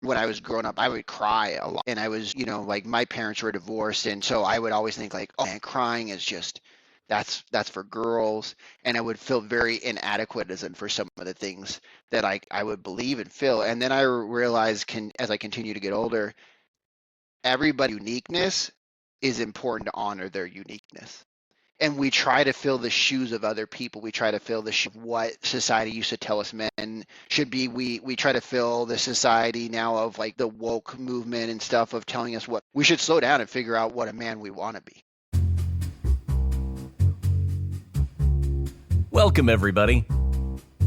when I was growing up, I would cry a lot. And I was, like my parents were divorced. And so I would always think like, oh man, crying is just, that's for girls. And I would feel very inadequate for some of the things that I would believe and feel. And then I realized as I continue to get older, everybody's uniqueness is important to honor their uniqueness. And we try to fill the shoes of other people. We try to fill the shoes of what society used to tell us men should be. We try to fill the society now of like the woke movement and stuff of telling us what we should slow down and figure out what a man we want to be. Welcome, everybody.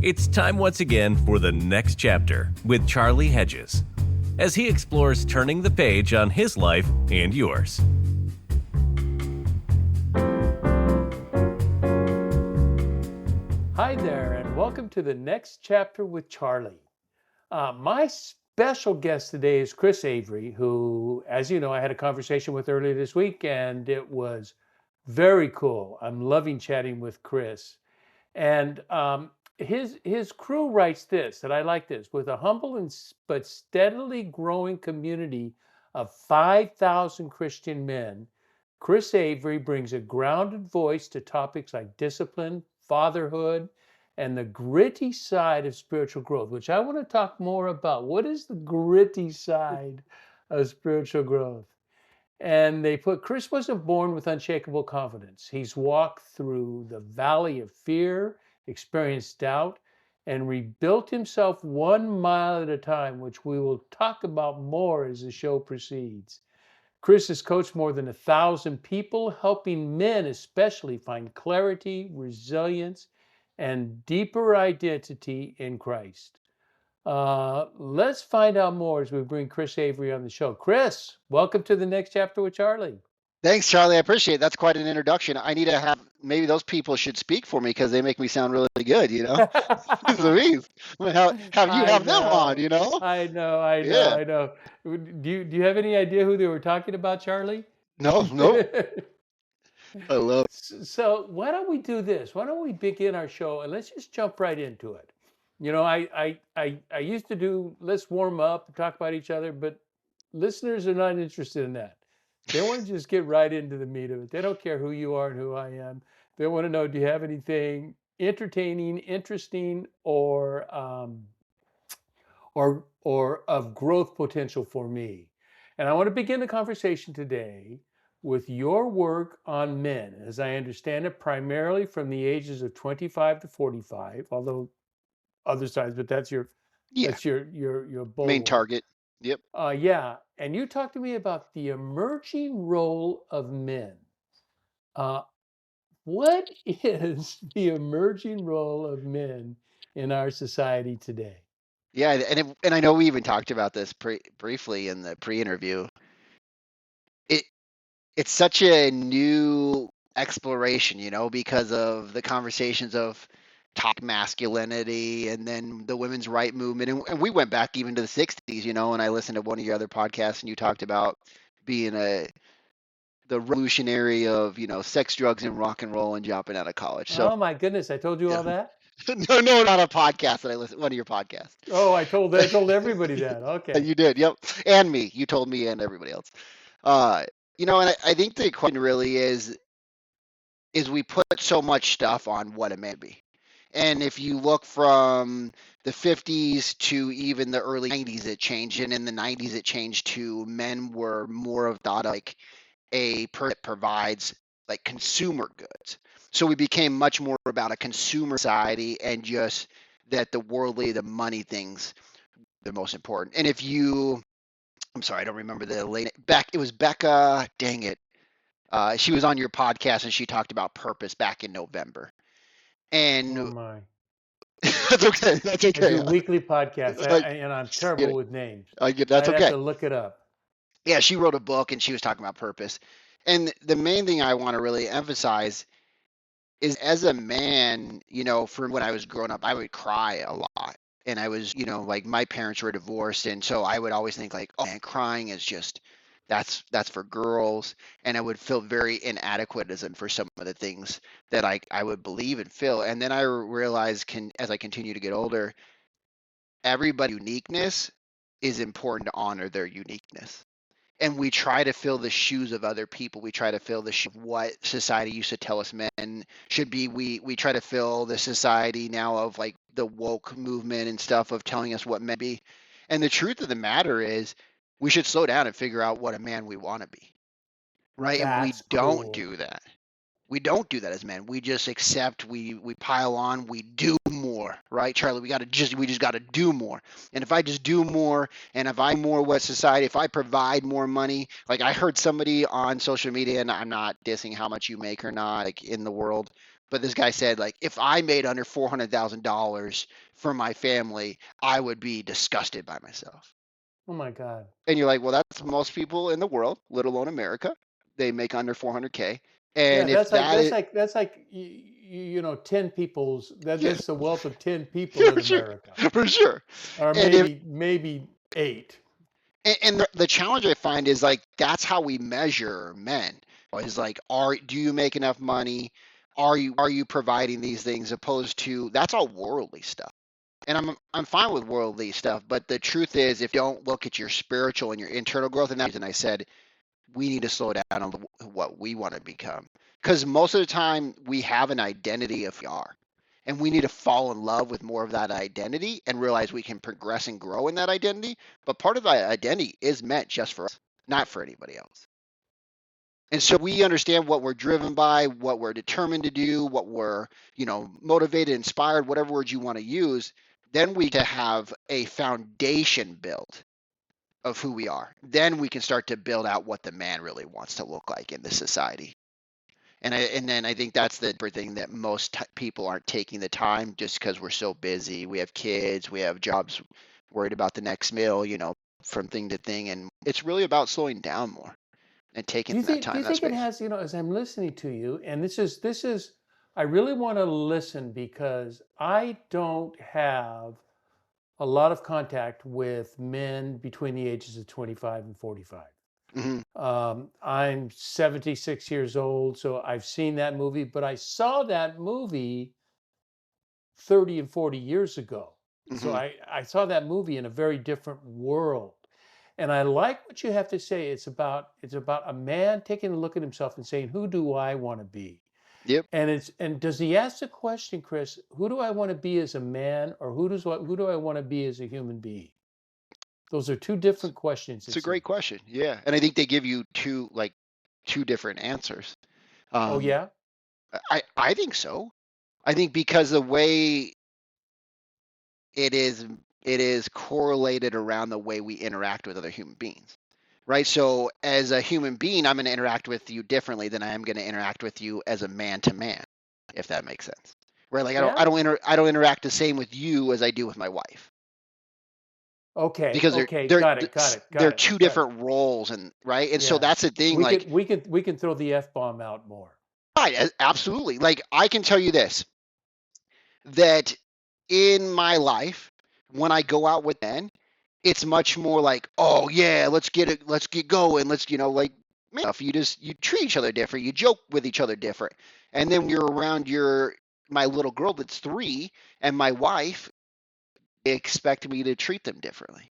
It's time once again for the next chapter with Charlie Hedges, as he explores turning the page on his life and yours. Hi there, and welcome to the next chapter with Charlie. My special guest today is Chris Avery, who, as you know, I had a conversation with earlier this week, and it was very cool. I'm loving chatting with Chris. And his crew writes this, and I like this: with a humble but steadily growing community of 5,000 Christian men, Chris Avery brings a grounded voice to topics like discipline, fatherhood, and the gritty side of spiritual growth, which I want to talk more about. What is the gritty side of spiritual growth? And they put, Chris wasn't born with unshakable confidence. He's walked through the valley of fear, experienced doubt, and rebuilt himself 1 mile at a time, which we will talk about more as the show proceeds. Chris has coached more than 1,000 people, helping men especially find clarity, resilience, and deeper identity in Christ. Let's find out more as we bring Chris Avery on the show. Chris, welcome to the next chapter with Charlie. Thanks, Charlie. I appreciate it. That's quite an introduction. I need to have maybe those people should speak for me because they make me sound really good. So have them on. I know. Yeah. Do you have any idea who they were talking about, Charlie? No. I love. So why don't we do this? Why don't we begin our show and let's just jump right into it. I used to do let's warm up and talk about each other, but listeners are not interested in that. They want to just get right into the meat of it. They don't care who you are and who I am. They want to know, do you have anything entertaining, interesting, or of growth potential for me? And I want to begin the conversation today with your work on men, as I understand it, primarily from the ages of 25 to 45, although other sides, but that's your bold Main one. target. Yep. Yeah. And you talked to me about the emerging role of men. What is the emerging role of men in our society today? Yeah, and I know we even talked about this briefly in the pre-interview. It's such a new exploration, because of the conversations of toxic masculinity and then the women's right movement. And we went back even to the 60s, and I listened to one of your other podcasts and you talked about being the revolutionary of, sex, drugs, and rock and roll and dropping out of college. So, Oh my goodness, I told you all that? no, not a podcast that I listened, one of your podcasts. Oh, I told everybody that. Okay. You did, yep. And me. You told me and everybody else. And I think the question really is we put so much stuff on what it may be. And if you look from the 50s to even the early 90s, it changed. And in the 90s, it changed to men were more of thought like a person that provides like consumer goods. So we became much more about a consumer society and just that the worldly, the money things, the most important. And I'm sorry, I don't remember the late it was Becca, dang it. She was on your podcast and she talked about purpose back in November. And Oh my. That's okay. I do weekly podcasts, and I'm terrible with names. That's I'd okay. have to look it up. Yeah, she wrote a book and she was talking about purpose. And the main thing I want to really emphasize is as a man, from when I was growing up, I would cry a lot. And I was, like my parents were divorced. And so I would always think like, oh man, crying is just, that's for girls. And I would feel very inadequate for some of the things that I would believe and feel. And then I realized as I continue to get older, everybody's uniqueness is important to honor their uniqueness. And we try to fill the shoes of other people. We try to fill the shoes of what society used to tell us men should be. We try to fill the society now of like the woke movement and stuff of telling us what men be. And the truth of the matter is we should slow down and figure out what a man we want to be. Right? And we That's don't cool. do that. We don't do that as men. We just accept, we pile on, we do more, right, Charlie? We just got to do more. And if I just do more, and if I more what society, if I provide more money, like I heard somebody on social media, and I'm not dissing how much you make or not, like in the world, but this guy said, like, if I made under $400,000 for my family, I would be disgusted by myself. Oh my God. And you're like, well, that's most people in the world, let alone America. They make under 400K. Yeah, And if that's like that that's is, like that's like 10 people's yeah, that's the wealth of 10 people yeah, in for sure, America. for sure. Or And if maybe 8. and the challenge I find is like that's how we measure men. Is like, do you make enough money? Are you providing these things? Opposed to that's all worldly stuff. And I'm fine with worldly stuff, but the truth is, if you don't look at your spiritual and your internal growth, and that's the reason I said we need to slow down on what we want to become, because most of the time we have an identity of who we are. And we need to fall in love with more of that identity and realize we can progress and grow in that identity. But part of that identity is meant just for us, not for anybody else. And so we understand what we're driven by, what we're determined to do, what we're, motivated, inspired, whatever words you want to use. Then we can have a foundation built of who we are. Then we can start to build out what the man really wants to look like in this society. And then I think that's the thing that most people aren't taking the time just because we're so busy. We have kids, we have jobs, worried about the next meal, from thing to thing. And it's really about slowing down more and taking that Do time, you that think it space. has, as I'm listening to you, and this is I really want to listen because I don't have a lot of contact with men between the ages of 25 and 45. Hmm. I'm 76 years old, so I've seen that movie, but I saw that movie 30 and 40 years ago. So Hmm. I saw that movie in a very different world. And I like what you have to say. It's about a man taking a look at himself and saying, who do I want to be? Yep. And does he ask the question, Chris, who do I want to be as a man, or who do I want to be as a human being? Those are two different questions, It's it a great seems. question. Yeah. And I think they give you two different answers. Oh Um, yeah? I think so. I think because the way it is it is correlated around the way we interact with other human beings, right? So as a human being, I'm going to interact with you differently than I am going to interact with you as a man to man, if that makes sense, right? Like Yeah? I don't interact the same with you as I do with my wife, Okay, because okay, got it, got it, they're got it, two got it. different roles, and right, and so Yeah. that's the thing, We like, could we can throw the F bomb out more. right, absolutely, like I can tell you this, that in my life when I go out with men, it's much more like, oh yeah, let's get going, let's, like, man, if you treat each other different, you joke with each other different. And then when you're around my little girl that's 3 and my wife, they expect me to treat them differently.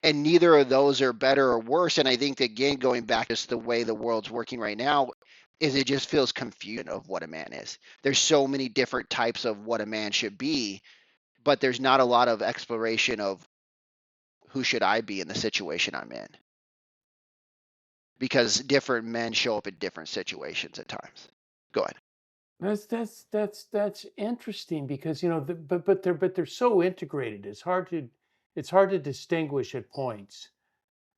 And neither of those are better or worse. And I think, again, going back to the way the world's working right now, is it just feels confusion of what a man is. There's so many different types of what a man should be, but there's not a lot of exploration of who should I be in the situation I'm in, because different men show up in different situations at times. Go ahead. That's interesting because but they're so integrated. It's hard to distinguish at points.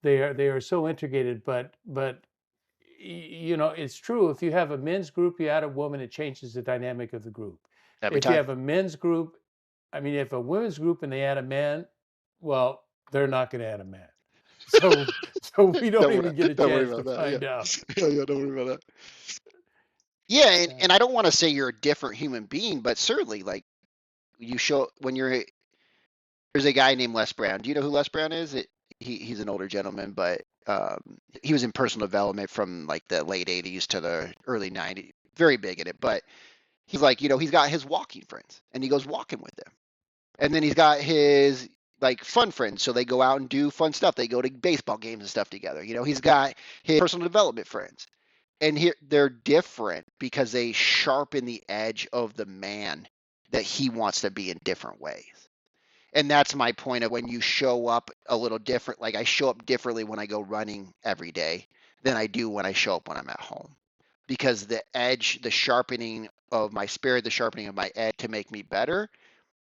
They are so integrated, but it's true. If you have a men's group, you add a woman, it changes the dynamic of the group. Every If you time. have a men's group, I mean, if a women's group and they add a man, well, they're not going to add a man. So so we don't even get a Don't worry chance to about that. Yeah. find out. Yeah, don't worry about that. Yeah, Yeah. and I don't want to say you're a different human being, but certainly, like, you show when you're there's a guy named Les Brown. Do you know who Les Brown is? He's an older gentleman, but he was in personal development from like the late 80s to the early 90s. Very big in it, but he's like, he's got his walking friends and he goes walking with them. And then he's got his like fun friends, so they go out and do fun stuff. They go to baseball games and stuff together. He's got his personal development friends, and here they're different because they sharpen the edge of the man that he wants to be in different ways. And that's my point of when you show up a little different. Like I show up differently when I go running every day than I do when I show up when I'm at home, because the edge, the sharpening of my spirit, the sharpening of my edge to make me better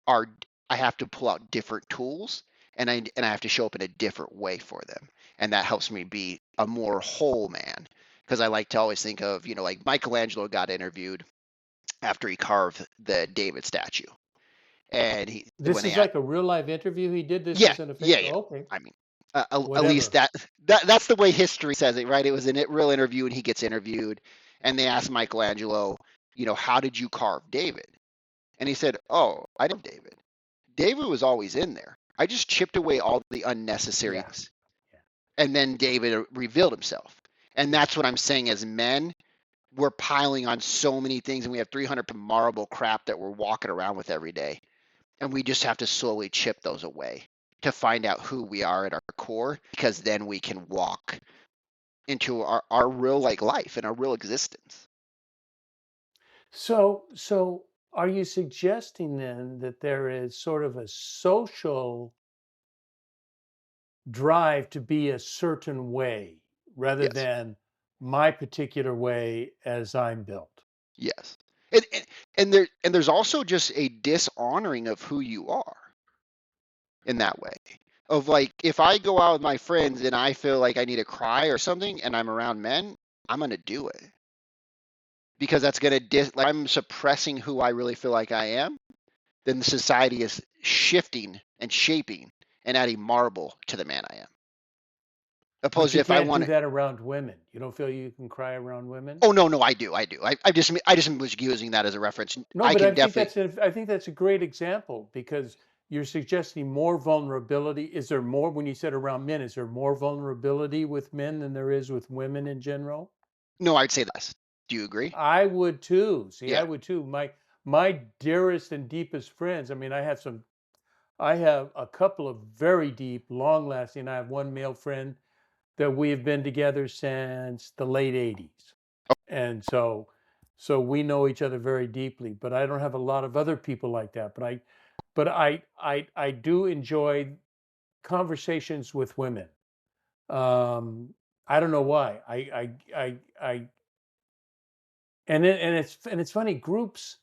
are, I have to pull out different tools, and I have to show up in a different way for them, and that helps me be a more whole man. Because I like to always think of, like Michelangelo got interviewed after he carved the David statue, and This when they is asked, like a real live interview. He did this yeah, isn't a fake. yeah, yeah. Oh, okay, I mean, at least whatever. that's the way history says it, right? It was a real interview, and he gets interviewed, and they asked Michelangelo, how did you carve David? And he said, "Oh, I know David. David was always in there. I just chipped away all the Yeah, unnecessaries." yeah, And then David revealed himself. And yeah. that's what I'm saying. As men, we're piling on so many things, and we have 300 marble crap that we're walking around with every day. And we just have to slowly chip those away to find out who we are at our core, because then we can walk into our real life and our real existence. So are you suggesting then that there is sort of a social drive to be a certain way rather Yes. than my particular way as I'm built? Yes. And there's also just a dishonoring of who you are in that way. Of like, if I go out with my friends and I feel like I need to cry or something and I'm around men, I'm gonna do it. Because that's gonna like, I'm suppressing who I really feel like I am, then the society is shifting and shaping and adding marble to the man I am. But Opposed to you if I can't do want to. that around women. You don't feel you can cry around women? Oh no, no, I do. I just was using that as a reference. No, I but can definitely. I think that's a great example because you're suggesting more vulnerability. Is there more when you said around men? Is there more vulnerability with men than there is with women in general? No, I'd say this. Do you agree? I would too. See, I Yeah. would too. My dearest and deepest friends. I mean, I have a couple of very deep, long lasting. I have one male friend that we have been together since the late 80s. And so we know each other very deeply, but I don't have a lot of other people like that. But I do enjoy conversations with women. Um, I don't know why. I and it's funny groups.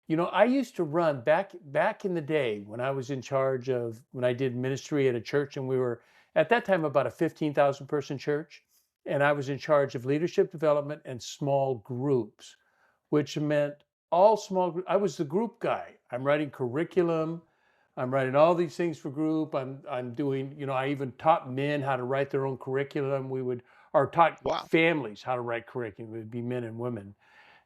I used to run back in the day when I was in charge of when I did ministry at a church, and we were at that time about a 15,000 person church, and I was in charge of leadership development and small groups, which meant all small. I was the group guy. I'm writing curriculum. I'm writing all these things for group. I'm doing. I even taught men how to write their own curriculum. We would or taught Wow. families how to write curriculum. It would be men and women,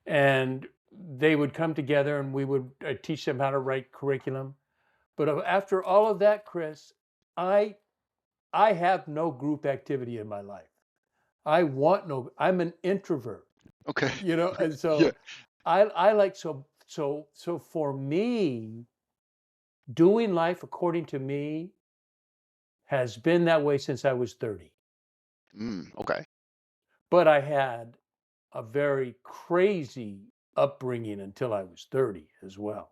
and they would come together and we would teach them how to write curriculum. But after all of that, Chris, I I have no group activity in my life. I want no. I'm an introvert, Okay. and Yeah. so I like so for me, doing life according to me has been that way since I was 30. Okay. But I had a very crazy upbringing until I was 30 as well.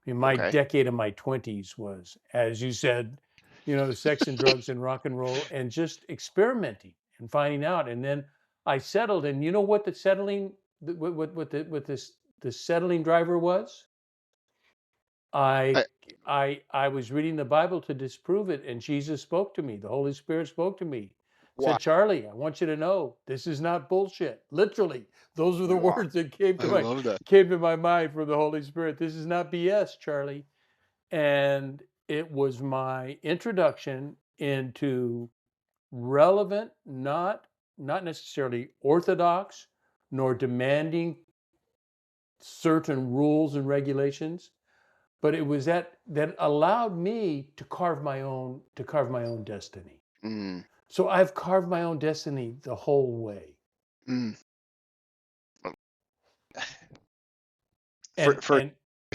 I mean, my Okay. decade of my 20s was, as you said, sex and drugs and rock and roll and just experimenting and finding out. And then I settled. And you know what the settling, what this the settling driver was? I I, I was reading the Bible to disprove it, and Jesus spoke to me. The Holy Spirit spoke to me. wow. Said, Charlie, I want you to know this is not bullshit. Literally, those were the Wow. words that I love that. came to my mind from the Holy Spirit. This is not BS, Charlie. And it was my introduction into relevant, not necessarily orthodox, nor demanding certain rules and regulations, but it was that allowed me to carve my own destiny. Mm, So I've carved my own destiny the whole way. mm. For And for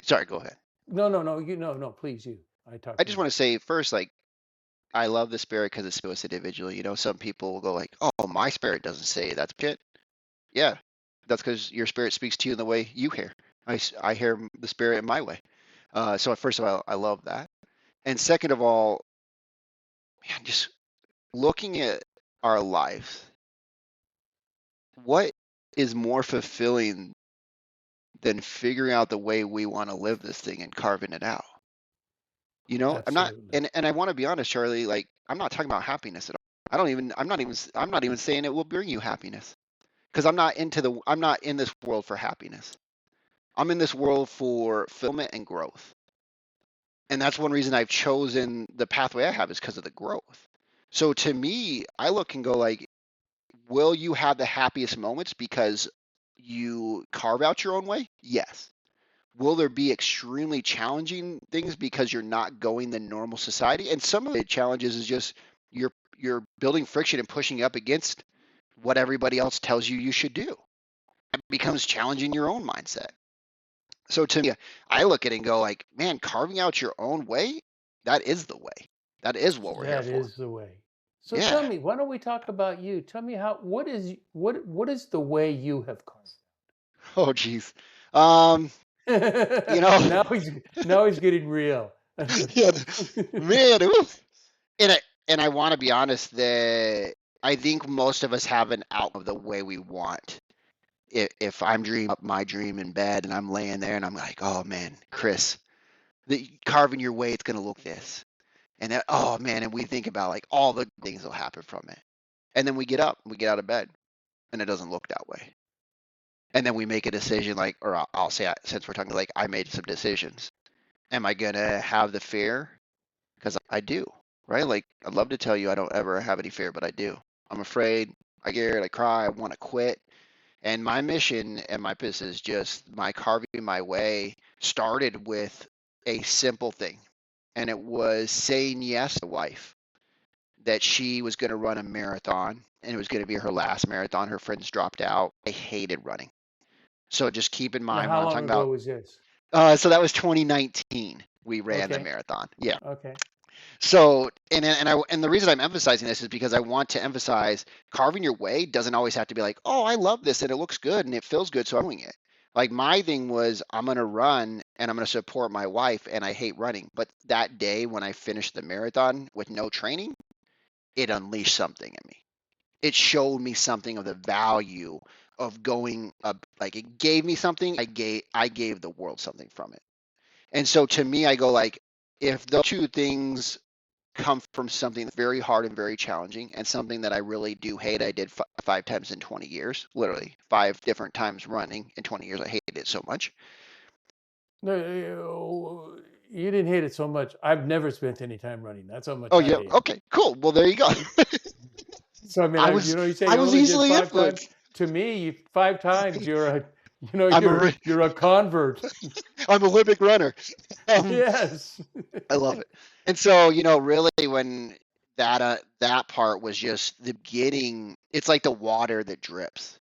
sorry, go ahead. no, no, no, no, please, you. I talked I too just want much. to say first, like, I love the spirit because it speaks to us individually. Some people will go like, "Oh, my spirit doesn't say that's shit." Yeah, that's because your spirit speaks to you in the way you hear. I hear the spirit in my way. So first of all, I love that. And second of all, man, just looking at our lives, what is more fulfilling than figuring out the way we want to live this thing and carving it out? I'm not, Absolutely. and I want to be honest, Charlie, like I'm not talking about happiness at all. I'm not even saying it will bring you happiness because I'm not in this world for happiness. I'm in this world for fulfillment and growth. And that's one reason I've chosen the pathway I have is because of the growth. So to me, I look and go like, will you have the happiest moments because you carve out your own way? Yes. Will there be extremely challenging things because you're not going the normal society? And some of the challenges is just you're building friction and pushing up against what everybody else tells you should do. It becomes challenging your own mindset. So to me, I look at it and go like, man, carving out your own way, that is the way. That is what we're here That for. is the way. So tell Yeah. me, why don't we talk about you? Tell me what is the way you have carved? Oh, geez. Um, you know, now he's now he's getting real. yeah, man, ooh. And I want to be honest that I think most of us have an out of the way we want. If I'm dreaming up my dream in bed and I'm laying there and I'm like, oh man, Chris, carving your way, it's gonna look this. And then, oh man, and we think about like all the things that'll happen from it. And then we get out of bed, and it doesn't look that way. And then we make a decision like, or I'll say, since we're talking like, I made some decisions. Am I gonna have the fear? Because I do, right? Like, I'd love to tell you I don't ever have any fear, but I do. I'm afraid. I get scared. I cry. I want to quit. And my mission and my purpose is just my carving my way started with a simple thing, and it was saying yes to wife that she was going to run a marathon and it was going to be her last marathon. Her friends dropped out. I hated running. So just keep in Now, mind when how I'm long talking ago about, was this? so that was 2019. We ran the Okay. marathon. Yeah. Okay. So, and the reason I'm emphasizing this is because I want to emphasize carving your way doesn't always have to be like, oh, I love this and it looks good and it feels good, so I'm doing it. Like my thing was, I'm going to run and I'm going to support my wife, and I hate running. But that day when I finished the marathon with no training, it unleashed something in me. It showed me something of the value of going up. Like it gave me something. I gave the world something from it. And so to me, I go like, if those two things come from something that's very hard and very challenging and something that I really do hate. I did five times in 20 years, literally 5 different times running in 20 years. I hated it so much. No, you didn't hate it so much. I've never spent any time running. That's how much Oh I yeah. hate it. Okay, cool. Well, there you go. So I mean, I was you say I you was only did easily five times. influenced. To me, 5 times I'm a you're a convert. I'm a Olympic runner. Um, Yes. I love it. And so, really when that part was just the getting, it's like the water that drips.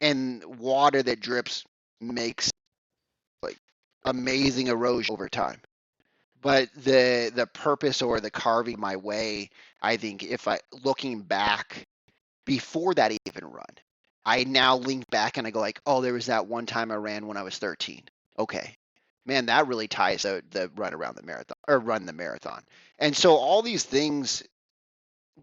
And water that drips makes like amazing erosion over time. But the purpose or the carving my way, I think if I looking back before that even run, I now link back and I go like, oh, there was that one time I ran when I was 13. Okay. Man, that really ties the run around the marathon or run the marathon. And so all these things,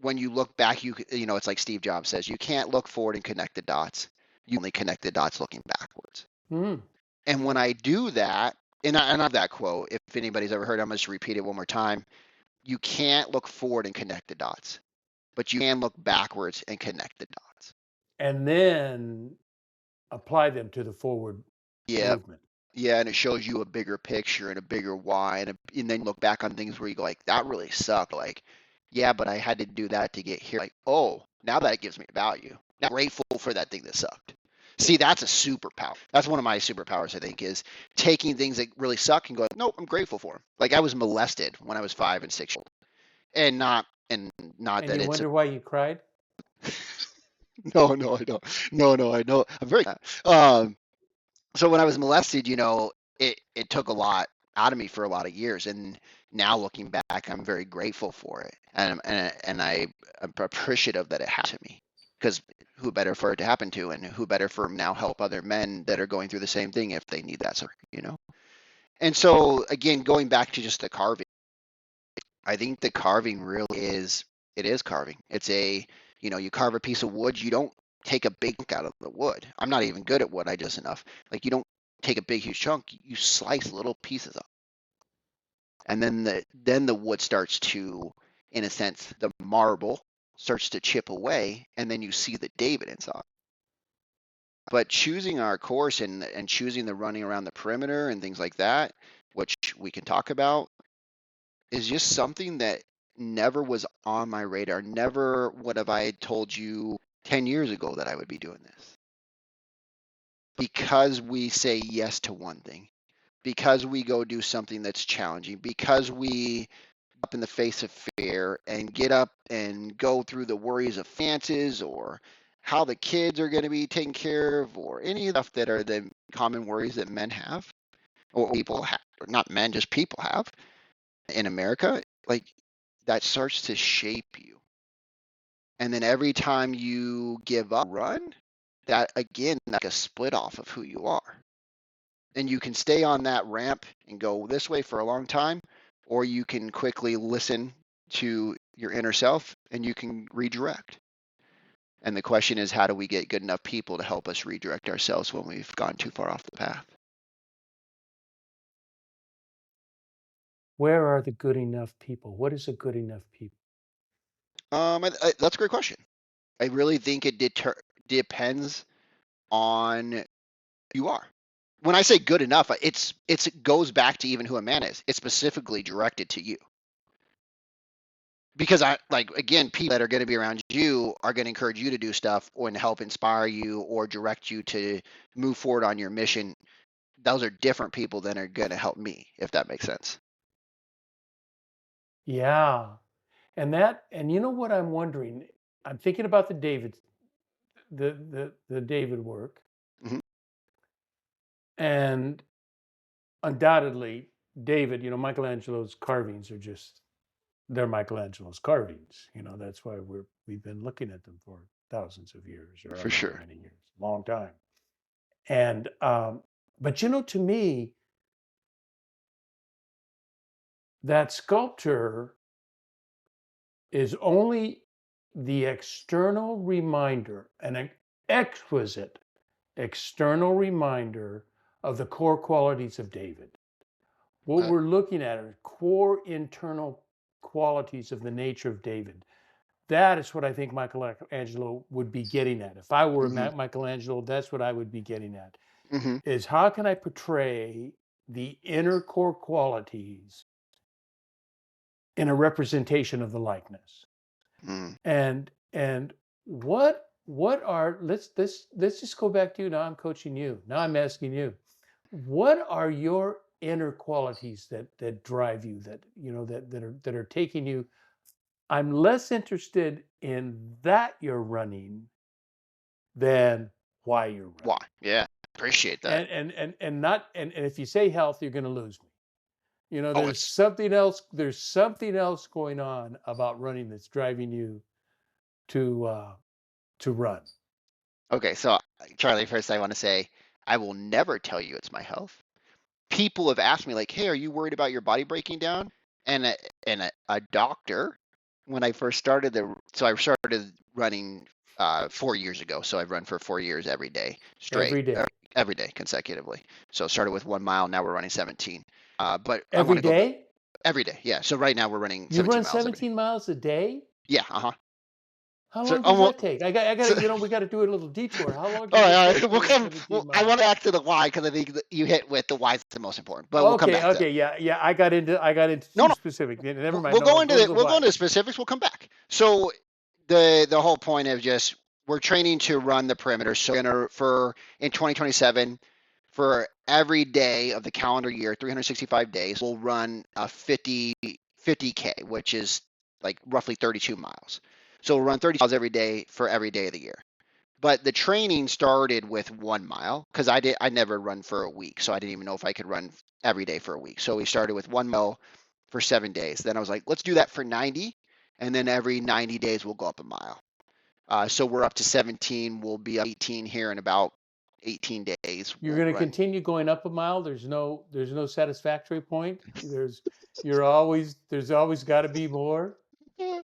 when you look back, it's like Steve Jobs says, you can't look forward and connect the dots. You only connect the dots looking backwards. Mm, And when yeah. I do that, and I have that quote, if anybody's ever heard it, I'm going to just repeat it one more time. You can't look forward and connect the dots, but you can look backwards and connect the dots. And then apply them to the forward Yeah. movement. Yeah, and it shows you a bigger picture and a bigger why, and then you look back on things where you go like, that really sucked. Like, yeah, but I had to do that to get here. Like, oh, now that gives me value. Now I'm grateful for that thing that sucked. See, that's a superpower. That's one of my superpowers, I think, is taking things that really suck and going, nope, I'm grateful for them. Like I was molested when I was 5 and 6 years old, and not And that you it's wonder why you cried? no, no, I don't. No, I know. I'm very um so when I was molested, it took a lot out of me for a lot of years, and now looking back, I'm very grateful for it. and I'm appreciative that it happened to me, because who better for it to happen to, and who better for now help other men that are going through the same thing if they need that support. And so again, going back to just the carving, I think the carving really is, it is carving. It's you carve a piece of wood, you don't take a big chunk out of the wood. I'm not even good at wood, I just enough. Like, you don't take a big huge chunk, you slice little pieces up. And then the wood starts to, in a sense, the marble starts to chip away, and then you see the David inside. But choosing our course and choosing the running around the perimeter and things like that, which we can talk about, is just something that never was on my radar. Never would have I told you 10 years ago that I would be doing this. Because we say yes to one thing, because we go do something that's challenging, because we up in the face of fear and get up and go through the worries of finances, or how the kids are going to be taken care of, or any of the stuff that are the common worries that men have, or people have, or not men, just people have in America. Like, that starts to shape you. And then every time you give up, run, that again, like a split off of who you are. And you can stay on that ramp and go this way for a long time, or you can quickly listen to your inner self and you can redirect. And the question is, how do we get good enough people to help us redirect ourselves when we've gone too far off the path? Where are the good enough people? What is a good enough people? That's a great question. I really think it depends on who you are. When I say good enough, it goes back to even who a man is. It's specifically directed to you. Because again, people that are going to be around you are going to encourage you to do stuff, or to help inspire you or direct you to move forward on your mission. Those are different people than are going to help me, if that makes sense. Yeah. And you know what I'm wondering? I'm thinking about the David work. Hmm. And undoubtedly, David, Michelangelo's carvings they're Michelangelo's carvings. That's why we've been looking at them for thousands of years, or I For don't know how sure. many years, long time. And but to me, that sculpture is only the external reminder, an exquisite external reminder of the core qualities of David. What we're looking at are core internal qualities of the nature of David. That is what I think Michelangelo would be getting at. If I were Hmm. Michelangelo, that's what I would be getting at. Hmm. Is how can I portray the inner core qualities in a representation of the likeness? Mm. And what are let's just go back to you. Now I'm coaching you. Now I'm asking you, what are your inner qualities that drive you, that are taking you? I'm less interested in that you're running than why you're Why? running. Yeah, appreciate that. And if you say health, you're going to lose me. Oh, There's it's something else. There's something else going on about running that's driving you to run. okay. So, Charlie, first I want to say I will never tell you it's my health. People have asked me, like, "Hey, are you worried about your body breaking down?" And a doctor, when I first started so I started running 4 years ago. So I've run for 4 years every day straight, Every day. every day consecutively. So started with 1 mile. Now we're running 17. But I want Every to go day? every day. Yeah. So right now we're running You 17 run miles every day. 17 miles a day? Yeah. Uh huh. How So long does almost. that take? I got So, to, we got to do a little detour. How long all does right, it all take right. to We'll run come. 17 I miles? want to act to the why, because I think that you hit with the why is the most important. But we'll come Okay, back to that. okay, yeah, yeah. I got into No, too no. specific. Never mind. We'll No, go into go to the we'll go why. into the specifics. We'll come back. So the whole point of just, we're training to run the perimeter. So we're gonna, for in 2027, for every day of the calendar year, 365 days, we'll run a 50K, which is like roughly 32 miles. So we'll run 30 miles every day for every day of the year. But the training started with 1 mile, because I never run for a week, so I didn't even know if I could run every day for a week. So we started with 1 mile for 7 days. Then I was like, let's do that for 90, and then every 90 days we'll go up a mile. So we're up to 17. We'll be 18 here in about 18 days. You're We'll going to run. continue going up a mile. There's no satisfactory point. There's always got to be more. I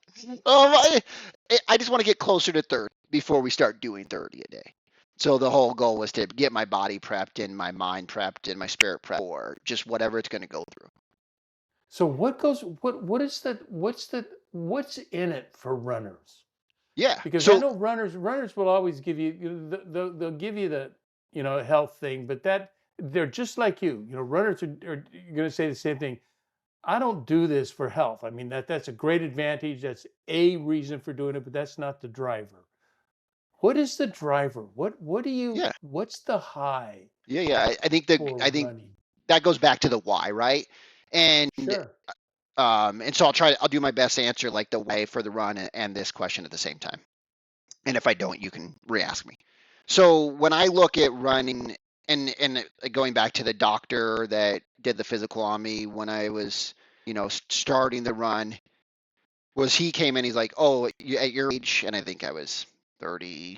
just want to get closer to 30 before we start doing 30 a day. So the whole goal was to get my body prepped and my mind prepped and my spirit prepped for just whatever it's going to go through. So what's in it for runners? Yeah. Because I So know runners will always give you they'll give you the health thing, but that they're just like you. Runners are going to say the same thing. I don't do this for health. I mean that's a great advantage. That's a reason for doing it, but that's not the driver. What is the driver? yeah, What's the high yeah. for I think running? that goes back to the why, right? And Sure. and so I'll do my best to answer like the why for the run and this question at the same time. And if I don't, you can re-ask me. So when I look at running and going back to the doctor that did the physical on me when I was, starting the run, was he came in, he's like, "Oh, at your age," and I think I was 30,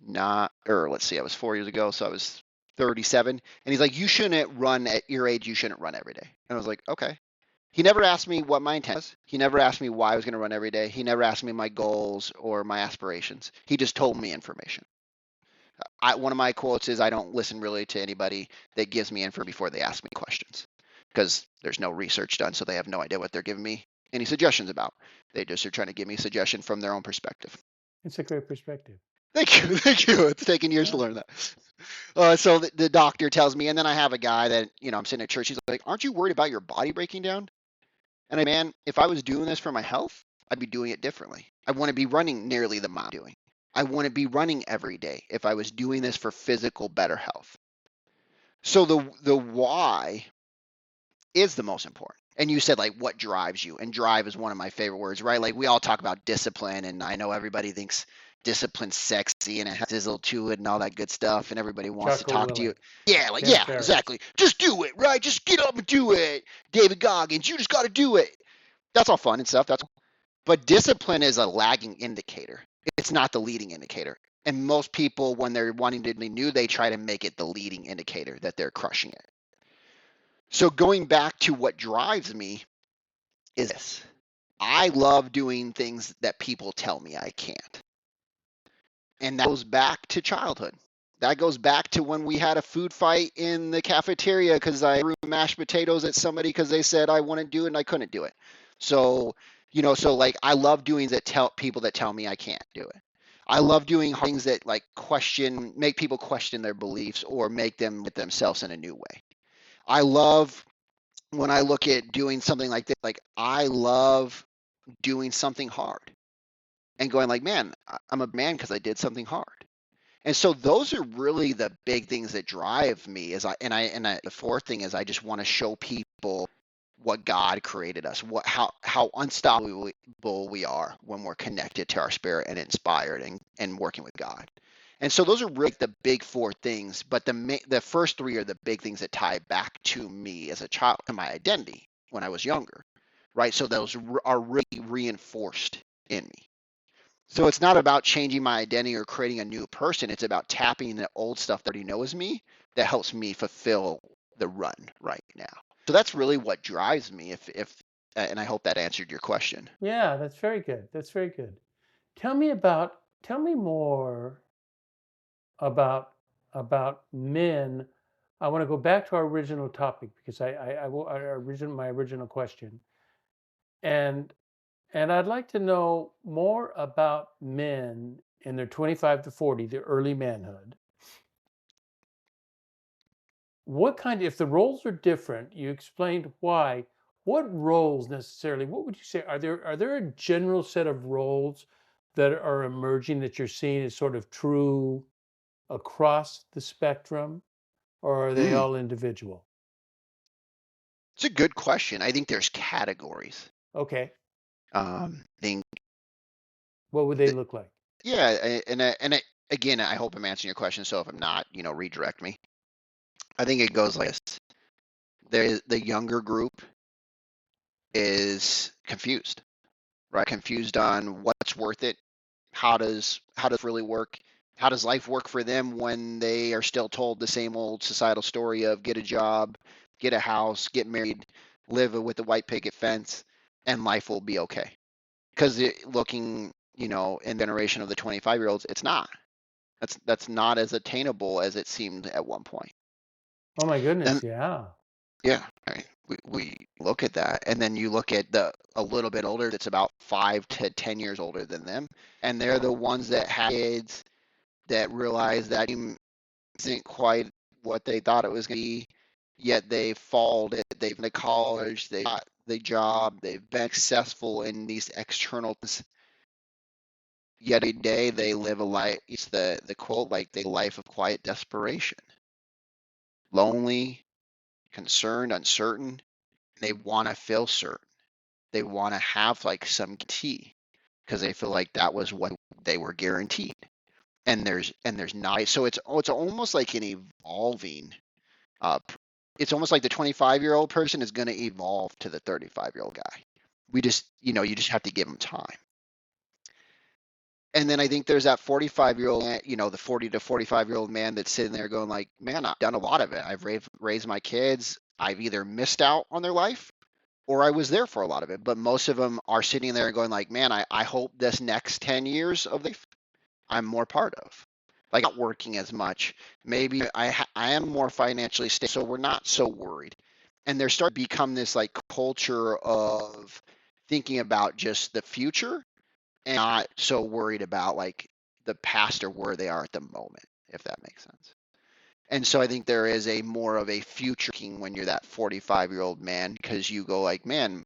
not, or let's see, I was 4 years ago, so I was 37, and he's like, "You shouldn't run at your age. You shouldn't run every day." And I was like, "Okay." He never asked me what my intent was. He never asked me why I was going to run every day. He never asked me my goals or my aspirations. He just told me information. One of my quotes is, "I don't listen really to anybody that gives me info before they ask me questions, because there's no research done, so they have no idea what they're giving me any suggestions about. They just are trying to give me a suggestion from their own perspective." It's a great perspective. Thank you, thank you. It's taken years to Yeah. learn that. So the doctor tells me, and then I have a guy that I'm sitting at church. He's like, "Aren't you worried about your body breaking down?" And man, if I was doing this for my health, I'd be doing it differently. I want to be running nearly the mile I'm doing. I want to be running every day if I was doing this for physical better health. So the why is the most important. And you said like what drives you, and drive is one of my favorite words, right? Like we all talk about discipline, and I know everybody thinks discipline's sexy and it has sizzle to it and all that good stuff, and everybody wants to Jocko talk to you. Willink, Yeah, like Tim yeah, Ferriss. exactly. Just do it, right? Just get up and do it. David Goggins, you just got to do it. That's all fun and stuff. But discipline is a lagging indicator. It's not the leading indicator. And most people, when they're wanting to be new, they try to make it the leading indicator that they're crushing it. So going back to what drives me is this. I love doing things that people tell me I can't. And that goes back to childhood. That goes back to when we had a food fight in the cafeteria because I threw mashed potatoes at somebody because they said I want to do it and I couldn't do it. So, so like I love doing that tell people that tell me I can't do it. I love doing things that like make people question their beliefs or make them look at themselves in a new way. I love when I look at doing something like this, like I love doing something hard and going like, man, I'm a man because I did something hard. And so those are really the big things that drive me. The fourth thing is I just want to show people what God created us, how unstoppable we are when we're connected to our spirit and inspired and working with God. And so those are really the big four things. But the first three are the big things that tie back to me as a child, to my identity when I was younger, right? So those are really reinforced in me. So it's not about changing my identity or creating a new person. It's about tapping the old stuff that I already know is me that helps me fulfill the run right now. So that's really what drives me. And I hope that answered your question. Yeah, that's very good. That's very good. Tell me more about men. I want to go back to our original topic because my original question, and I'd like to know more about men in their 25 to 40, the early manhood. If the roles are different, you explained why. What roles necessarily? What would you say? Are there a general set of roles that are emerging that you're seeing as sort of true across the spectrum, or are they Mm, all individual? it's a good question. I think there's categories. Okay. I think, What would they that, look like? yeah, again, I hope I'm answering your question. So if I'm not, redirect me. I think it goes like this. The younger group is confused. right? Confused on what's worth it. How does really work? How does life work for them when they are still told the same old societal story of get a job, get a house, get married, live with a white picket fence, and life will be okay? Because looking, in the generation of the 25-year-olds, it's not. That's not as attainable as it seemed at one point. Oh my Then goodness, yeah. yeah, right. We look at that, and then you look at the a little bit older that's about 5 to 10 years older than them, and they're the ones that have kids that realize that dream isn't quite what they thought it was going to be. Yet they followed it. They've been to college. They got the job. They've been successful in these external things. Yet a day they live a life. It's the quote like the life of quiet desperation, lonely, concerned, uncertain. They want to feel certain. They want to have like some guarantee because they feel like that was what they were guaranteed. And there's not. So it's almost like an evolving. Uh, it's almost like the 25-year-old person is going to evolve to the 35-year-old guy. We just you just have to give them time. And then I think there's that 45-year-old, the 40 to 45-year-old man that's sitting there going like, man, I've done a lot of it. I've raised my kids. I've either missed out on their life or I was there for a lot of it. But most of them are sitting there going like, man, I hope this next 10 years of life I'm more part of. Like not working as much. Maybe I am more financially stable, so we're not so worried. And there's starting to become this like culture of thinking about just the future and not so worried about like the past or where they are at the moment, if that makes sense. And so I think there is a more of a future king when you're that 45-year-old man because you go like, man,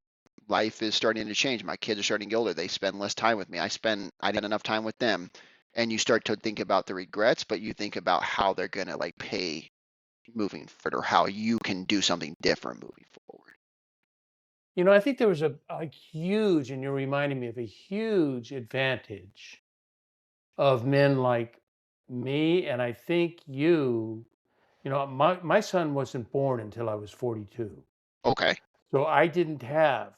life is starting to change. My kids are starting to get older. They spend less time with me. I didn't enough time with them. And you start to think about the regrets, but you think about how they're gonna like pay moving forward or how you can do something different moving forward. I think there was a huge, and you're reminding me of a huge advantage of men like me, and I think my son wasn't born until I was 42. Okay. So I didn't have,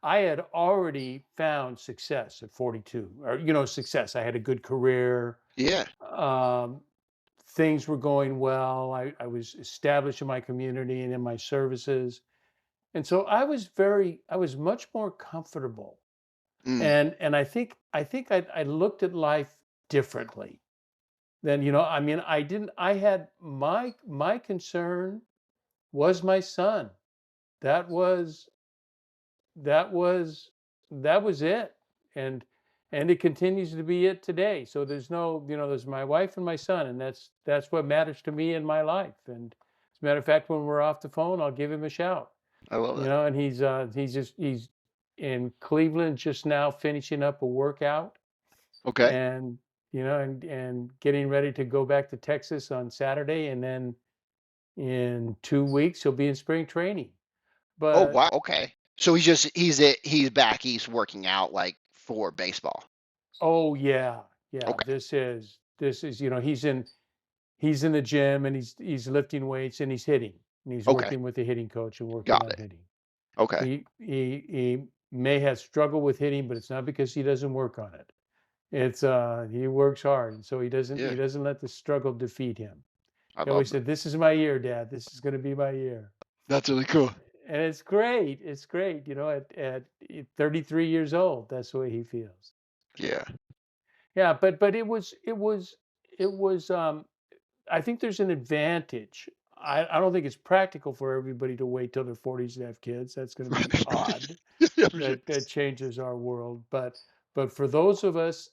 I had already found success at 42, or success. I had a good career. Yeah. Um, Things were going well. I was established in my community and in my services. And so I was much more comfortable. Mm. And I looked at life differently than, I mean, I had my concern was my son. That was that was that was it. And it continues to be it today. So there's no, there's my wife and my son, and that's what matters to me in my life. And as a matter of fact, when we're off the phone, I'll give him a shout. I love that. And he's in Cleveland just now finishing up a workout, Okay. and and getting ready to go back to Texas on Saturday, and then in 2 weeks he'll be in spring training. Oh But wow. Okay. So he's back. He's working out like for baseball. oh yeah, yeah, Okay. this is he's in the gym, and he's lifting weights, and he's hitting, and he's Okay. working with the hitting coach and working Got on it. hitting. Okay. He may have struggled with hitting, but it's not because he doesn't work on it. It's he works hard, and so he Yeah. doesn't let the struggle defeat him. I He always love that. said, "This is my year, Dad. This is going to be my year." That's really cool. And it's great. It's great. At 33 years old, that's the way he feels. Yeah. Yeah, but it was I think there's an advantage. I don't think it's practical for everybody to wait till their 40s to have kids. That's going to be odd. Yeah, for sure. That changes our world. But for those of us,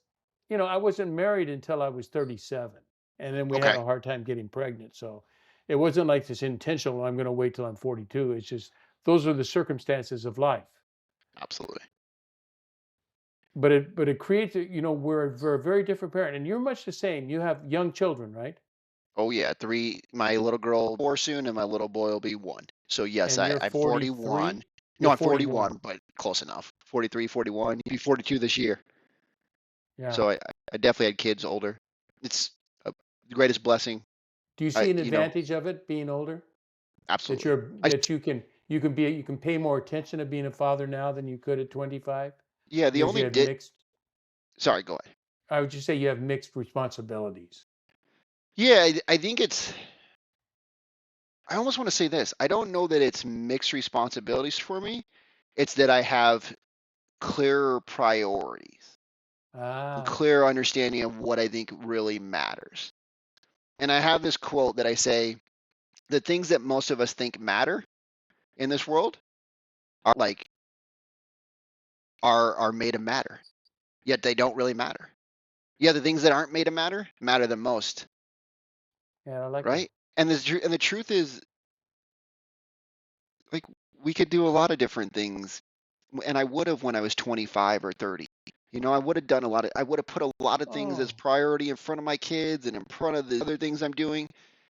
I wasn't married until I was 37, and then we had Okay. a hard time getting pregnant. So it wasn't like this intentional. I'm going to wait till I'm 42. It's just those are the circumstances of life. Absolutely. But it creates we're a very different parent, and you're much the same. You have young children, right? Oh yeah, three. My little girl 4 soon, and my little boy will be 1. So yes, And you're I'm 43. 41. No, You're I'm 41. 41, but close enough. 43, 41. He'll be 42 this year. Yeah. So I definitely had kids older. It's the greatest blessing. Do you I see an you know advantage of it being older? That absolutely. you're I that you can pay more attention to being a father now than you could at 25? Yeah, the because you only have did. mixed. Sorry, go ahead. I would just say you have mixed responsibilities. Yeah, I think it's. I almost want to say this. I don't know that it's mixed responsibilities for me. It's that I have clearer priorities, and Ah, clear understanding of what I think really matters. And I have this quote that I say, the things that most of us think matter in this world are like are made of matter, yet they don't really matter. Yeah, the things that aren't made of matter the most, yeah, I like that. right? And the truth is, like, we could do a lot of different things, and I would have when I was 25 or 30. I would have done a lot of, I would have put a lot of things as Oh, priority in front of my kids and in front of the other things I'm doing.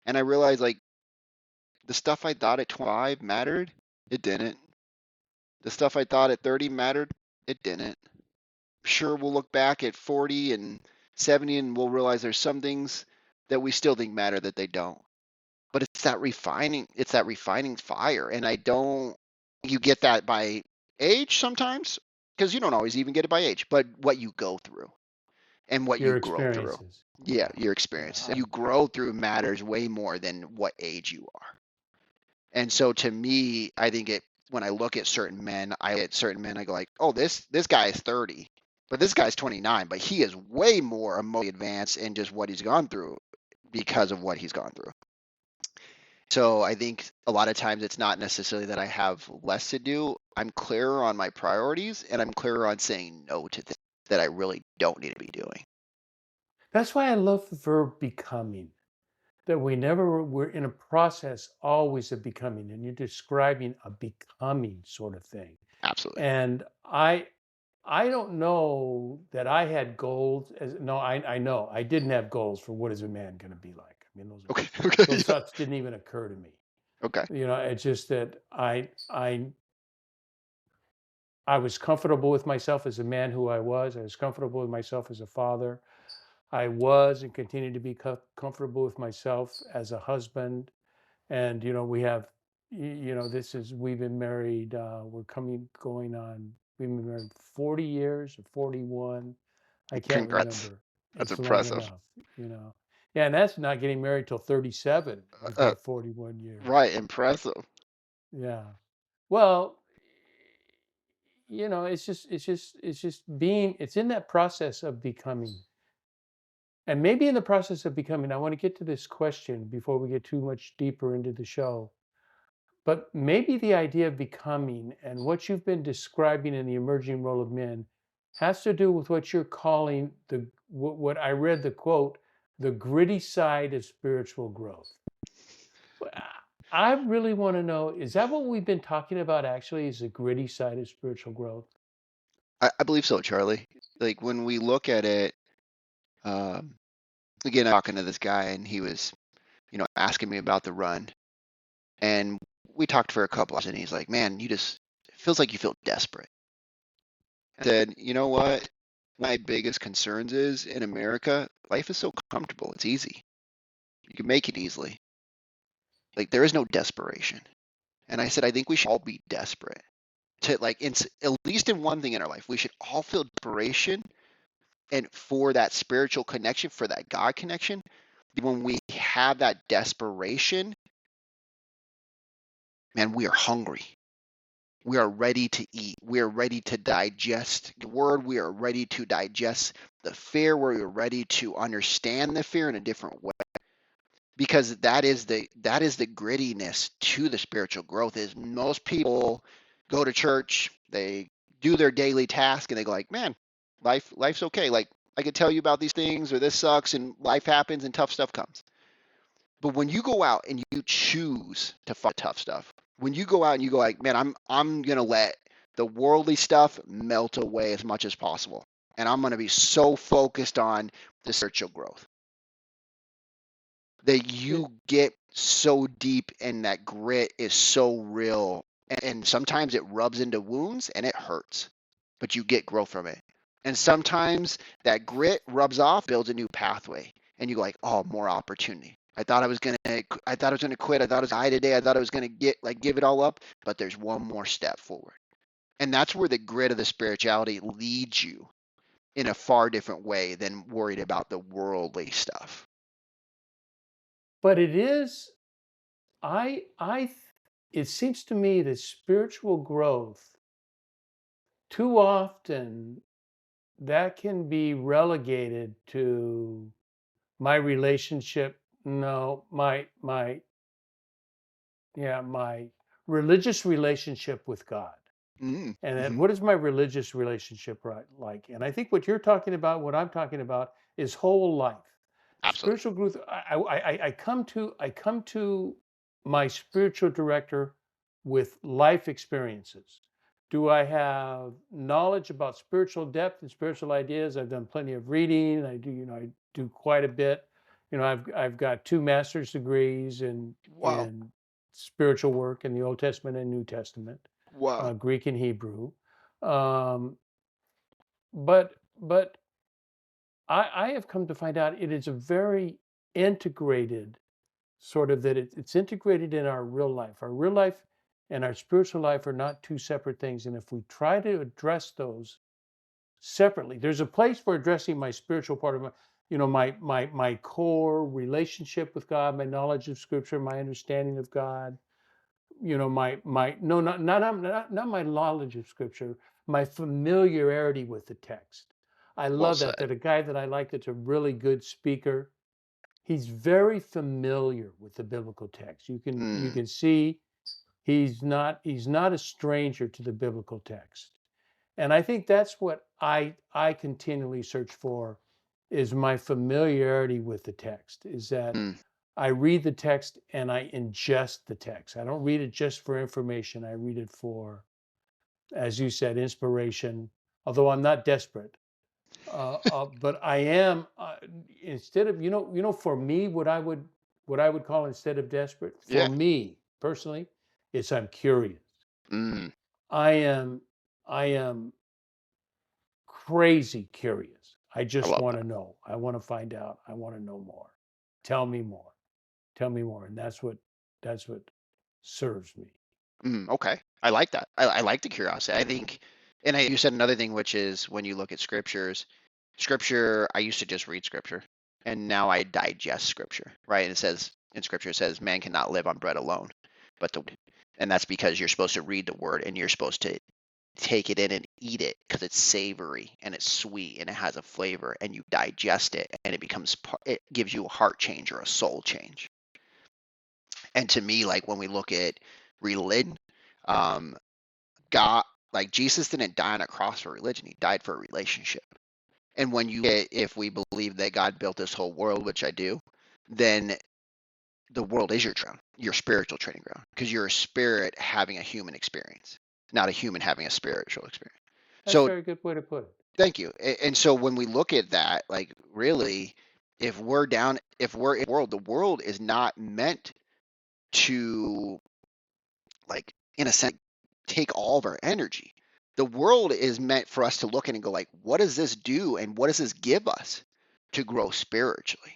And I realized, like, the stuff I thought at 25 mattered, it didn't. The stuff I thought at 30 mattered, it didn't. Sure, we'll look back at 40 and 70 and we'll realize there's some things that we still think matter that they don't. But it's that refining fire. And I don't, you get that by age sometimes, because you don't always even get it by age, but what you go through and what your you grow through. experiences. Yeah, Yeah, your yeah. experience. And you grow through matters way more than what age you are. And so to me, I think when I look at certain men, I go like, oh, this guy is 30, but this guy's 29, but he is way more emotionally advanced in just what he's gone through because of what he's gone through. So I think a lot of times it's not necessarily that I have less to do. I'm clearer on my priorities and I'm clearer on saying no to things that I really don't need to be doing. That's why I love the verb becoming. That we're in a process always of becoming, and you're describing a becoming sort of thing. Absolutely. And I don't know that I had goals as no, I know I didn't have goals for what is a man going to be like. I mean, Okay. Okay. those Yeah. thoughts didn't even occur to me. Okay. It's just that I was comfortable with myself as a man who I was. I was comfortable with myself as a father. I was and continue to be comfortable with myself as a husband. And we have, this is we've been married. We've been married 40 years or 41. I can't Congrats. remember. That's It's long impressive. enough, Yeah, and that's not getting married till 37. We've Uh, got 41 years. right. Impressive. Yeah. Well, it's in that process of becoming. And maybe in the process of becoming, I want to get to this question before we get too much deeper into the show. But maybe the idea of becoming and what you've been describing in the emerging role of men has to do with what you're calling what I read the quote, the gritty side of spiritual growth. I really want to know, is that what we've been talking about actually, is the gritty side of spiritual growth? I believe so, Charlie. Like when we look at it, um, again, I'm talking to this guy and he was, asking me about the run. And we talked for a couple hours and he's like, man, it feels like you feel desperate. I said, you know what? My biggest concerns is in America, life is so comfortable. It's easy. You can make it easily. Like there is no desperation. And I said, I think we should all be desperate to like, at least in one thing in our life, we should all feel desperation and for that spiritual connection, for that God connection. When we have that desperation, man, we are hungry. We are ready to eat. We are ready to digest the word. We are ready to digest the fear. We are ready to understand the fear in a different way. Because that is the grittiness to the spiritual growth. Is most people go to church, they do their daily task, and they go like, man, life's okay. Like I could tell you about these things, or this sucks, and life happens, and tough stuff comes. But when you go out and you choose to fight tough stuff, when you go out and you go like, man, I'm gonna let the worldly stuff melt away as much as possible, and I'm gonna be so focused on the spiritual growth that It, you get so deep and that grit is so real. And sometimes it rubs into wounds and it hurts, but you get growth from it. And sometimes that grit rubs off, builds a new pathway, and you go like, oh, more opportunity. I thought I was gonna quit. I thought I was gonna die today. I thought I was gonna give it all up, but there's one more step forward. And that's where the grit of the spirituality leads you in a far different way than worried about the worldly stuff. But it is, it seems to me that spiritual growth too often that can be relegated to my relationship, no, my religious relationship with God. Mm, And then hmm. what is my religious relationship like? And I think what you're talking about, what I'm talking about, is whole life. Absolutely. Spiritual growth. I come to my spiritual director with life experiences. Do I have knowledge about spiritual depth and spiritual ideas? I've done plenty of reading. I do quite a bit. I've got 2 master's degrees Wow. in spiritual work in the Old Testament and New Testament, Wow. Greek and Hebrew. Um, but I have come to find out it is a very integrated sort of that it's integrated in our real life. Our real life and our spiritual life are not two separate things. And if we try to address those separately, there's a place for addressing my spiritual part of my core relationship with God, my knowledge of Scripture, my understanding of God, my no not my knowledge of scripture, my familiarity with the text. I Well love that said. a guy that I like that's a really good speaker, he's very familiar with the biblical text. You Mm, can see he's not a stranger to the biblical text. And I think that's what I continually search for, is my familiarity with the text, is that mm. I read the text and I ingest the text. I don't read it just for information. I read it for, as you said, inspiration. Although I'm not desperate, but I am. Instead of for me, what I would call, instead of desperate, for Yeah. me personally, it's I'm curious. Mm, I am. I am crazy curious. I I just love want that. to know. I want to find out. I want to know more. Tell me more. Tell me more. And that's what serves me. Okay. I like that. I like the curiosity. I think, and you said another thing, which is when you look at scripture, I used to just read scripture and now I digest scripture, right? And it says in scripture, it says, man cannot live on bread alone, but and that's because you're supposed to read the word and you're supposed to take it in and eat it because it's savory and it's sweet and it has a flavor and you digest it and it becomes, it gives you a heart change or a soul change. And to me, like when we look at religion, um, God, like Jesus didn't die on a cross for religion; he died for a relationship. And when you get, if we believe that God built this whole world, which I do, then the world is your spiritual training ground, because you're a spirit having a human experience, not a human having a spiritual experience. That's a So very good way to put it. thank you. And so when we look at that, like really, if we're in the world is not meant to, like, in a sense, take all of our energy. The world is meant for us to look at and go like, what does this do and what does this give us to grow spiritually?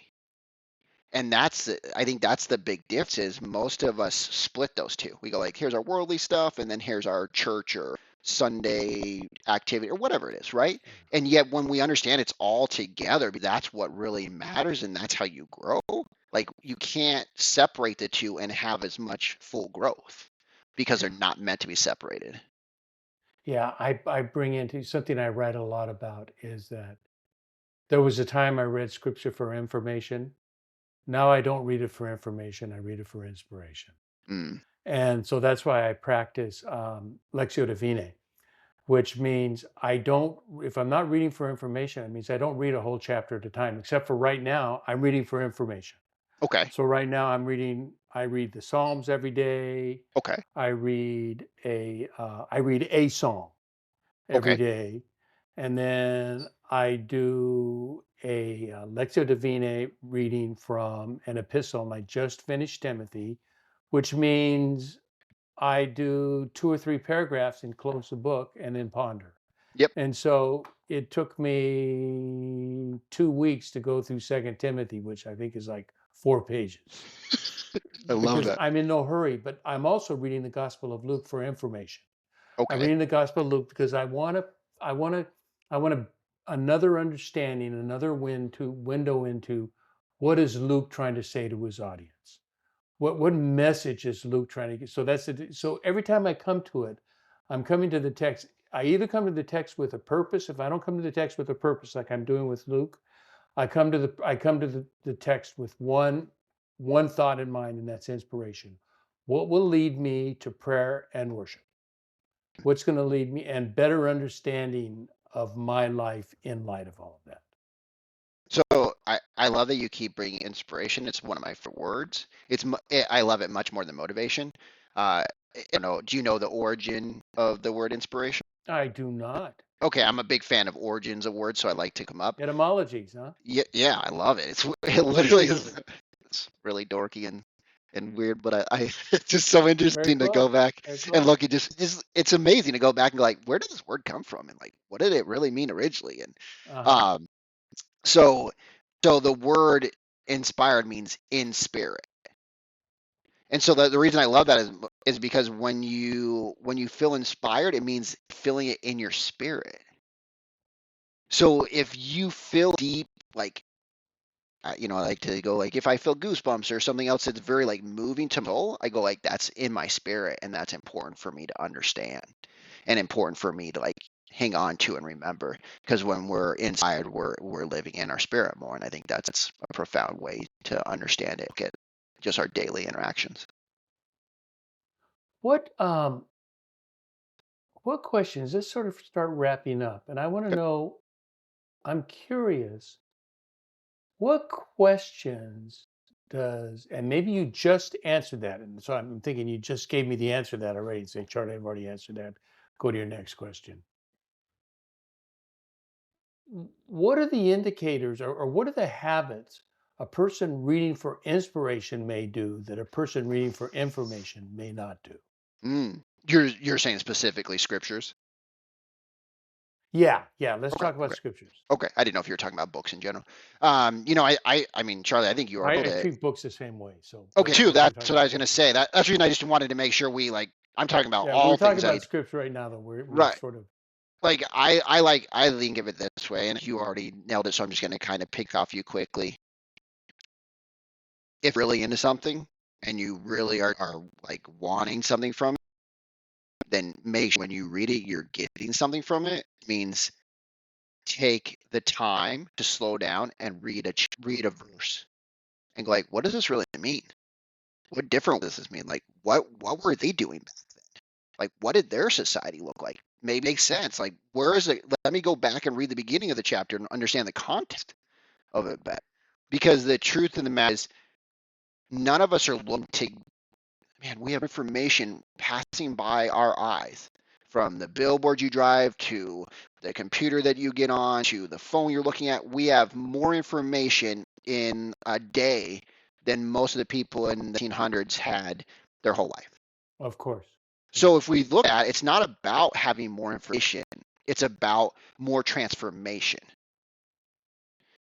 And I think that's the big difference, is most of us split those two. We go like, here's our worldly stuff and then here's our church or Sunday activity or whatever it is, right? And yet when we understand it's all together, that's what really matters and that's how you grow. Like you can't separate the two and have as much full growth because they're Yeah. not meant to be separated. Yeah, I bring into something I read a lot about, is that there was a time I read scripture for information. Now I don't read it for information. I read it for inspiration. Mm, And so that's why I practice Lectio Divina, which means I don't, if I'm not reading for information, it means I don't read a whole chapter at a time, except for right now, I'm reading for information. okay. So right now I read the Psalms every day. Okay. I read a psalm every Okay. day, and then I do a Lectio Divina reading from an epistle. And I just finished Timothy, which means I do 2 or 3 paragraphs and close the book and then ponder. Yep. And so it took me 2 weeks to go through Second Timothy, which I think is like 4 pages, I love because that. I'm in no hurry. But I'm also reading the Gospel of Luke for information. I'm Okay. reading the Gospel of Luke because I want to, I want to another understanding, another window into what is Luke trying to say to his audience. What message is Luke trying to get? So so every time I come to it, I'm coming to the text. I either come to the text with a purpose. If I don't come to the text with a purpose, like I'm doing with Luke, I come to the text with one thought in mind, and that's inspiration. What will lead me to prayer and worship? What's going to lead me and better understanding of my life in light of all of that? So I love that you keep bringing inspiration. It's one of my favorite words. I love it much more than motivation. I don't know. Do you know the origin of the word inspiration? I do not. Okay, I'm a big fan of origins of words, so I like to come up. Etymologies, huh? Yeah, yeah, I love it. It literally is. It's really dorky and weird, but I it's just so Very interesting to go cool. back Very and cool. look at just it's amazing to go back and go like, where did this word come from? And like, what did it really mean originally? And Uh-huh. um, so so the word inspired means in spirit. And so the reason I love that is because when you feel inspired, it means feeling it in your spirit. So if you feel deep, like I like to go like if I feel goosebumps or something else that's very like moving to my soul, I go like that's in my spirit and that's important for me to understand and important for me to like hang on to and remember because when we're inside, we're living in our spirit more, and I think that's a profound way to understand it. Get just our daily interactions. What what questions? Let's sort of start wrapping up. And I want to know, I'm curious, what questions does, and maybe you just answered that. And so I'm thinking you just gave me the answer to that already. Say, Charlie, I've already answered that. Go to your next question. What are the indicators or what are the habits a person reading for inspiration may do that a person reading for information may not do? You're saying specifically scriptures? Yeah, yeah. Let's Okay, talk about okay. scriptures. Okay, I didn't know if you were talking about books in general. I mean, Charlie, I think you are able I to. treat books the same way. So, Okay, too. but we're That's talking what I about was gonna books. say. That's the reason I just wanted to make sure we like. I'm talking about Yeah, we're all talking things. about scripture right now, though. We're Right. sort of Like I think of it this way, and you already nailed it. So I'm just gonna kind of pick off you quickly. If you're really into something and you really are like wanting something from it, then make sure when you read it, you're getting something from it. Means take the time to slow down and read a verse and go like, what does this really mean? What different does this mean? Like, what were they doing back then? Like, what did their society look like? Maybe it makes sense. Like, where is it? Let me go back and read the beginning of the chapter and understand the context of it better. Because the truth of the matter is, none of us are looking to, man, we have information passing by our eyes from the billboard you drive to the computer that you get on to the phone you're looking at. We have more information in a day than most of the people in the 1800s had their whole life. of course. Yeah. So if we look at it, it's not about having more information, it's about more transformation.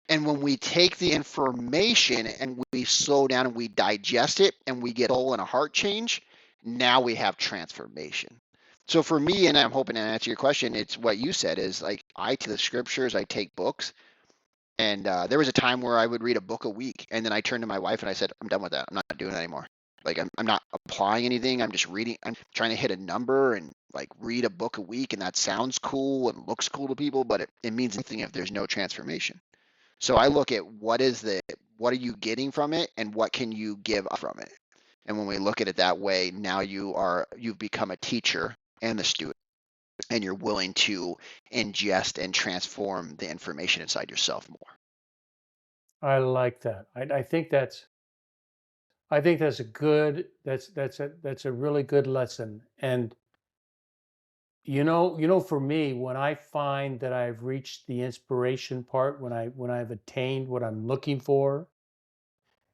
And when we take the information and we slow down and we digest it and we get soul and a heart change, now we have transformation. So for me, and I'm hoping to answer your question, it's what you said is like I take the scriptures, I take books, and there was a time where I would read a book a week, and then I turned to my wife and I said, I'm done with that. I'm not doing it anymore. Like I'm not applying anything. I'm just reading. I'm trying to hit a number and like read a book a week, and that sounds cool and looks cool to people, but it means nothing if there's no transformation. So I look at what are you getting from it and what can you give up from it. And when we look at it that way, now you've become a teacher and the student and you're willing to ingest and transform the information inside yourself more. I like that. I think that's a good that's a really good lesson. And for me, when I find that I've reached the inspiration part, when I've attained what I'm looking for,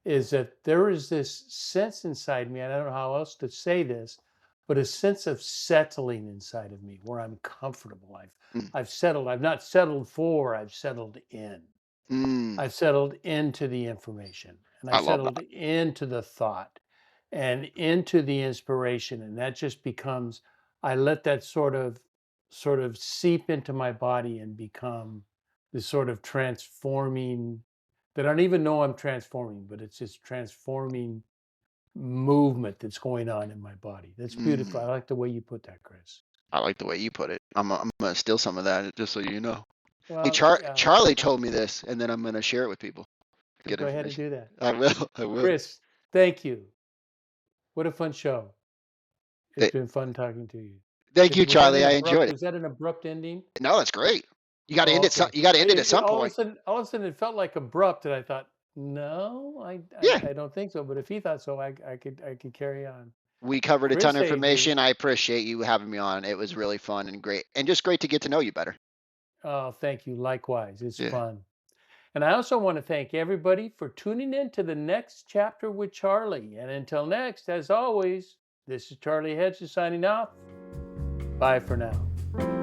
is that there is this sense inside me, and I don't know how else to say this, but a sense of settling inside of me where I'm comfortable. Mm, I've settled. I've not settled for, I've settled in. mm, I've settled into the information and I I've love settled that. into the thought and into the inspiration. And that just becomes I let that sort of seep into my body and become this sort of transforming that I don't even know I'm transforming, but it's this transforming movement that's going on in my body. That's beautiful. I Mm, like the way you put that, Chris. I like the way you put it. I'm gonna steal some of that just so you know. Hey, Well, yeah, Charlie told me this, and then I'm gonna share it with people. Good go ahead and information. do that. I will. I will. Chris, thank you. What a fun show. It's Th- been fun talking to you. Thank you, Charlie. I enjoyed it. Was that an abrupt ending? No, that's great. You got to Oh, end it. okay. You got to end it at some point. All of a sudden, it felt like abrupt, and I thought, no, Yeah. I don't think so. But if he thought so, I could carry on. We covered a ton Chris of Avery. information. I appreciate you having me on. It was really fun and great, and just great to get to know you better. Oh, thank you. Likewise, it's Yeah. fun. And I also want to thank everybody for tuning in to the next chapter with Charlie. And until next, as always, this is Charlie Hedges signing off. Bye for now.